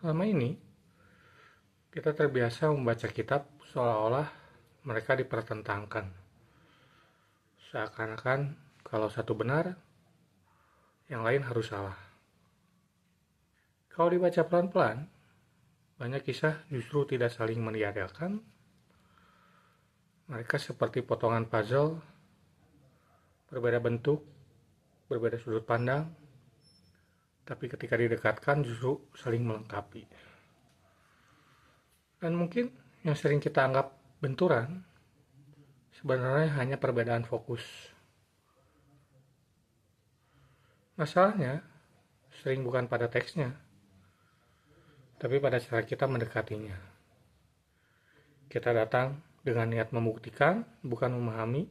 Selama ini, kita terbiasa membaca kitab seolah-olah mereka dipertentangkan. Seakan-akan kalau satu benar, yang lain harus salah. Kalau dibaca pelan-pelan, banyak kisah justru tidak saling meniadakan. Mereka seperti potongan puzzle, berbeda bentuk, berbeda sudut pandang, tapi ketika didekatkan justru saling melengkapi. Dan mungkin yang sering kita anggap benturan, sebenarnya hanya perbedaan fokus. Masalahnya sering bukan pada teksnya, tapi pada cara kita mendekatinya. Kita datang dengan niat membuktikan, bukan memahami.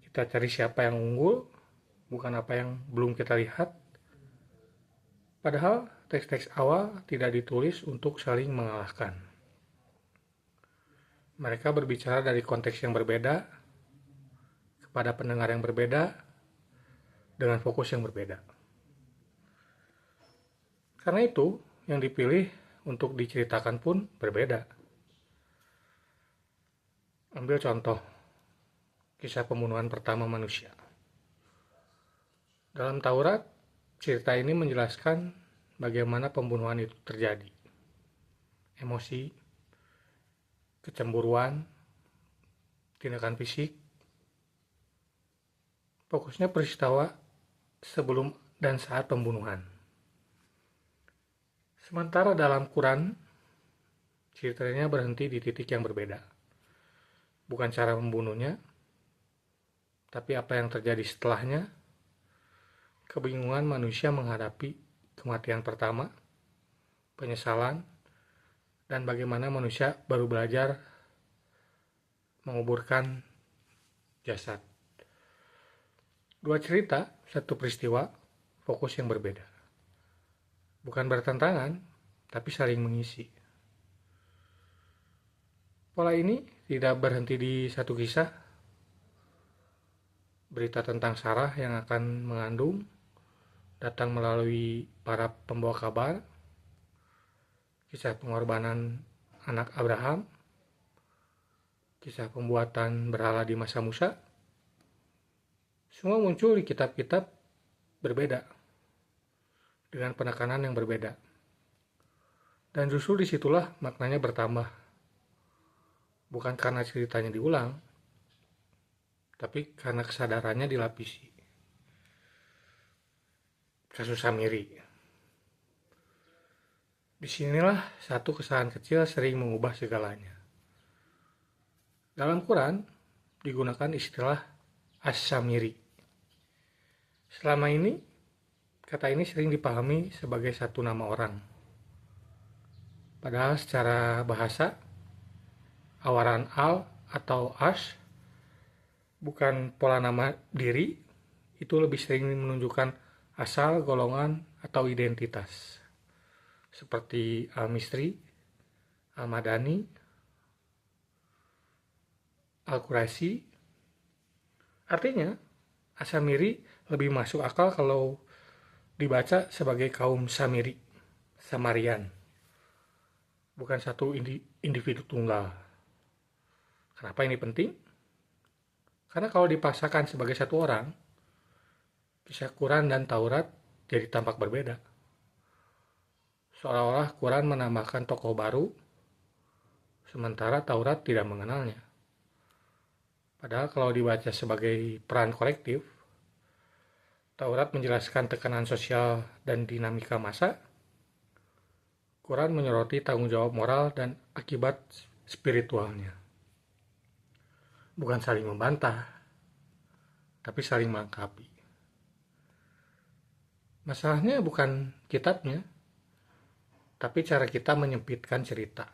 Kita cari siapa yang unggul, bukan apa yang belum kita lihat. Padahal teks-teks awal tidak ditulis untuk saling mengalahkan. Mereka berbicara dari konteks yang berbeda, kepada pendengar yang berbeda, dengan fokus yang berbeda. Karena itu, yang dipilih untuk diceritakan pun berbeda. Ambil contoh, kisah pembunuhan pertama manusia. Dalam Taurat, cerita ini menjelaskan bagaimana pembunuhan itu terjadi. Emosi, kecemburuan, tindakan fisik. Fokusnya peristiwa sebelum dan saat pembunuhan. Sementara dalam Quran, ceritanya berhenti di titik yang berbeda. Bukan cara membunuhnya, tapi apa yang terjadi setelahnya, kebingungan manusia menghadapi kematian pertama, penyesalan, dan bagaimana manusia baru belajar menguburkan jasad. Dua cerita, satu peristiwa, fokus yang berbeda. Bukan bertentangan, tapi saling mengisi. Pola ini tidak berhenti di satu kisah. Berita tentang Sarah yang akan mengandung datang melalui para pembawa kabar. Kisah pengorbanan anak Abraham. Kisah pembuatan berhala di masa Musa. Semua muncul di kitab-kitab berbeda, dengan penekanan yang berbeda. Dan justru disitulah maknanya bertambah. Bukan karena ceritanya diulang, tapi karena kesadarannya dilapisi. Kasus Samiri. Disinilah satu kesalahan kecil sering mengubah segalanya. Dalam Quran digunakan istilah as-Samiri. Selama ini, kata ini sering dipahami sebagai satu nama orang. Padahal secara bahasa, awaran al atau as bukan pola nama diri, itu lebih sering menunjukkan asal, golongan, atau identitas. Seperti al-Misri, al-Madani, al-Quraisy. Artinya, Asamiri lebih masuk akal kalau dibaca sebagai kaum Samiri, Samarian. Bukan satu individu tunggal. Kenapa ini penting? Karena kalau dipaksakan sebagai satu orang, kisah Quran dan Taurat jadi tampak berbeda. Seolah-olah Quran menambahkan tokoh baru, sementara Taurat tidak mengenalnya. Padahal kalau dibaca sebagai peran kolektif, Taurat menjelaskan tekanan sosial dan dinamika masa, Quran menyoroti tanggung jawab moral dan akibat spiritualnya. Bukan saling membantah, tapi saling melengkapi. Masalahnya bukan kitabnya, tapi cara kita menyempitkan cerita.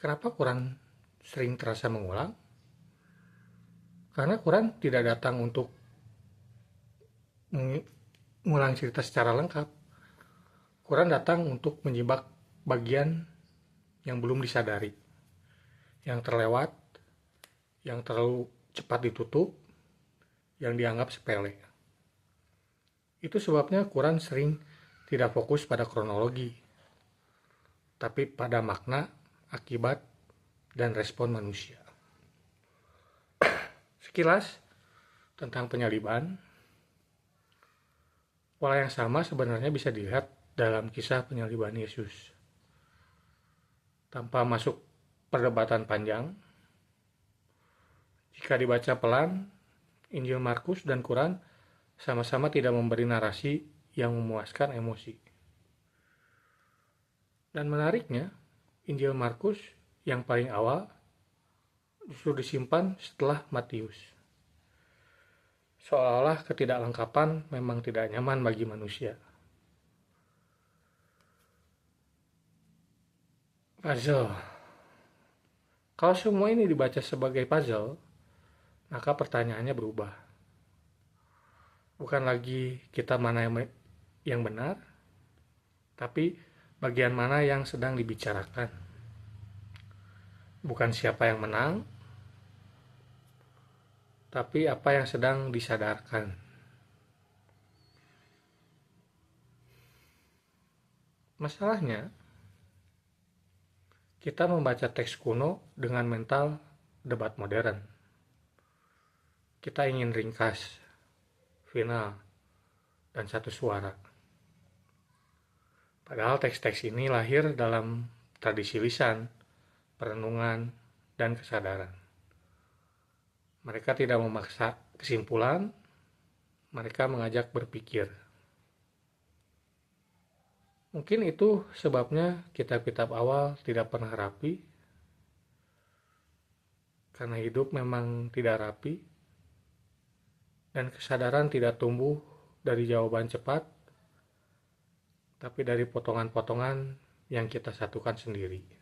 Kenapa Quran sering terasa mengulang? Karena Quran tidak datang untuk mengulang cerita secara lengkap. Quran datang untuk menjebak bagian yang belum disadari, yang terlewat, yang terlalu cepat ditutup, yang dianggap sepele. Itu sebabnya Quran sering tidak fokus pada kronologi, tapi pada makna, akibat, dan respon manusia. Sekilas tentang penyaliban, pola yang sama sebenarnya bisa dilihat dalam kisah penyaliban Yesus. Tanpa masuk perdebatan panjang, jika dibaca pelan, Injil Markus dan Quran sama-sama tidak memberi narasi yang memuaskan emosi. Dan menariknya, Injil Markus yang paling awal justru disimpan setelah Matius. Seolah-olah ketidaklengkapan memang tidak nyaman bagi manusia. Puzzle. Kalau semua ini dibaca sebagai puzzle, maka pertanyaannya berubah. Bukan lagi kita mana yang benar, tapi bagian mana yang sedang dibicarakan. Bukan siapa yang menang, tapi apa yang sedang disadarkan. Masalahnya, kita membaca teks kuno dengan mental debat modern. Kita ingin ringkas, final, dan satu suara. Padahal teks-teks ini lahir dalam tradisi lisan, perenungan, dan kesadaran. Mereka tidak memaksa kesimpulan, mereka mengajak berpikir. Mungkin itu sebabnya kitab-kitab awal tidak pernah rapi, karena hidup memang tidak rapi, dan kesadaran tidak tumbuh dari jawaban cepat, tapi dari potongan-potongan yang kita satukan sendiri.